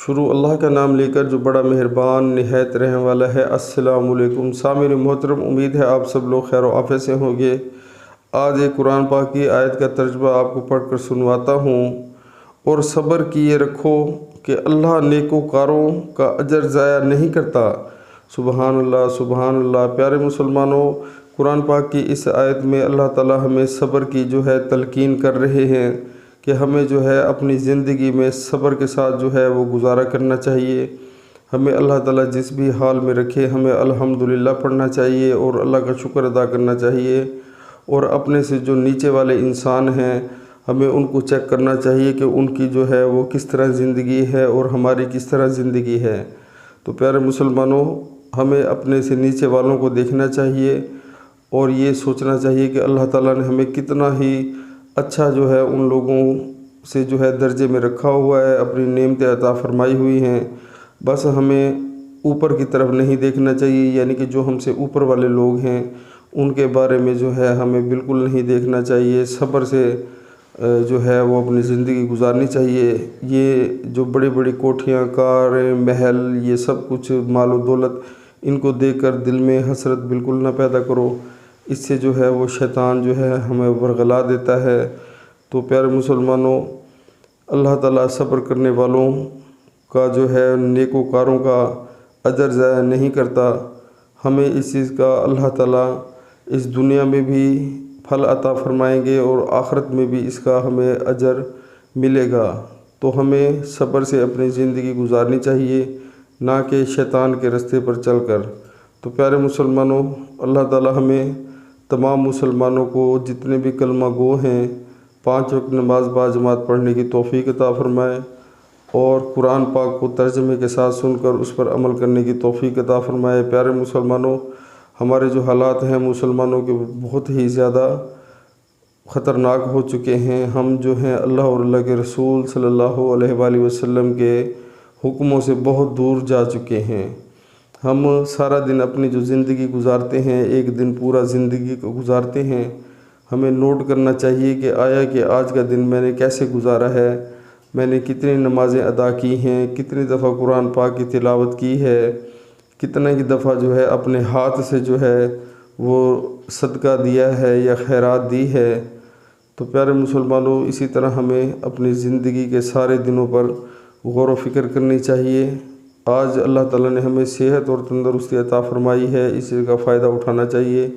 شروع اللہ کا نام لے کر جو بڑا مہربان نہایت رحم والا ہے۔ السلام علیکم سامعین محترم، امید ہے آپ سب لوگ خیر و عافیت سے ہوں گے۔ آج ایک قرآن پاک کی آیت کا ترجمہ آپ کو پڑھ کر سنواتا ہوں۔ اور صبر کیے رکھو کہ اللہ نیکوکاروں کا اجر ضائع نہیں کرتا۔ سبحان اللہ، سبحان اللہ۔ پیارے مسلمانوں، قرآن پاک کی اس آیت میں اللہ تعالی ہمیں صبر کی تلقین کر رہے ہیں کہ ہمیں اپنی زندگی میں صبر کے ساتھ وہ گزارا کرنا چاہیے۔ ہمیں اللہ تعالیٰ جس بھی حال میں رکھے ہمیں الحمدللہ پڑھنا چاہیے اور اللہ کا شکر ادا کرنا چاہیے، اور اپنے سے جو نیچے والے انسان ہیں ہمیں ان کو چیک کرنا چاہیے کہ ان کی وہ کس طرح زندگی ہے اور ہماری کس طرح زندگی ہے۔ تو پیارے مسلمانوں، ہمیں اپنے سے نیچے والوں کو دیکھنا چاہیے اور یہ سوچنا چاہیے کہ اللہ تعالیٰ نے ہمیں کتنا ہی اچھا ان لوگوں سے درجے میں رکھا ہوا ہے، اپنی نعمتیں عطا فرمائی ہوئی ہیں۔ بس ہمیں اوپر کی طرف نہیں دیکھنا چاہیے، یعنی کہ جو ہم سے اوپر والے لوگ ہیں ان کے بارے میں ہمیں بالکل نہیں دیکھنا چاہیے۔ صبر سے وہ اپنی زندگی گزارنی چاہیے۔ یہ جو بڑی بڑی کوٹھیاں، کاریں، محل، یہ سب کچھ مال و دولت، ان کو دیکھ کر دل میں حسرت بالکل نہ پیدا کرو، اس سے وہ شیطان ہمیں ورغلا دیتا ہے۔ تو پیارے مسلمانوں، اللہ تعالیٰ صبر کرنے والوں کا نیکوکاروں کا اجر ضائع نہیں کرتا۔ ہمیں اس چیز کا اللہ تعالیٰ اس دنیا میں بھی پھل عطا فرمائیں گے اور آخرت میں بھی اس کا ہمیں اجر ملے گا۔ تو ہمیں صبر سے اپنی زندگی گزارنی چاہیے، نہ کہ شیطان کے راستے پر چل کر۔ تو پیارے مسلمانوں، اللہ تعالیٰ ہمیں تمام مسلمانوں کو جتنے بھی کلمہ گو ہیں 5 وقت نماز باجماعت پڑھنے کی توفیق عطا فرمائے، اور قرآن پاک کو ترجمے کے ساتھ سن کر اس پر عمل کرنے کی توفیق عطا فرمائے۔ پیارے مسلمانوں، ہمارے جو حالات ہیں مسلمانوں کے بہت ہی زیادہ خطرناک ہو چکے ہیں۔ ہم اللہ اور اللہ کے رسول صلی اللہ علیہ وآلہ وسلم کے حکموں سے بہت دور جا چکے ہیں۔ ہم سارا دن اپنی جو زندگی گزارتے ہیں، ایک دن پورا زندگی کو گزارتے ہیں، ہمیں نوٹ کرنا چاہیے کہ آج کا دن میں نے کیسے گزارا ہے، میں نے کتنی نمازیں ادا کی ہیں، کتنی دفعہ قرآن پاک کی تلاوت کی ہے، کتنے ہی دفعہ اپنے ہاتھ سے وہ صدقہ دیا ہے یا خیرات دی ہے۔ تو پیارے مسلمانوں، اسی طرح ہمیں اپنی زندگی کے سارے دنوں پر غور و فکر کرنی چاہیے۔ آج اللہ تعالیٰ نے ہمیں صحت اور تندرستی عطا فرمائی ہے، اس چیز کا فائدہ اٹھانا چاہیے،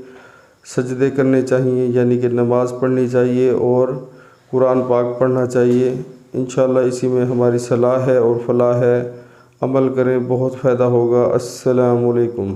سجدے کرنے چاہیے، یعنی کہ نماز پڑھنی چاہیے اور قرآن پاک پڑھنا چاہیے۔ انشاءاللہ اسی میں ہماری صلاح ہے اور فلاح ہے، عمل کریں، بہت فائدہ ہوگا۔ السلام علیکم۔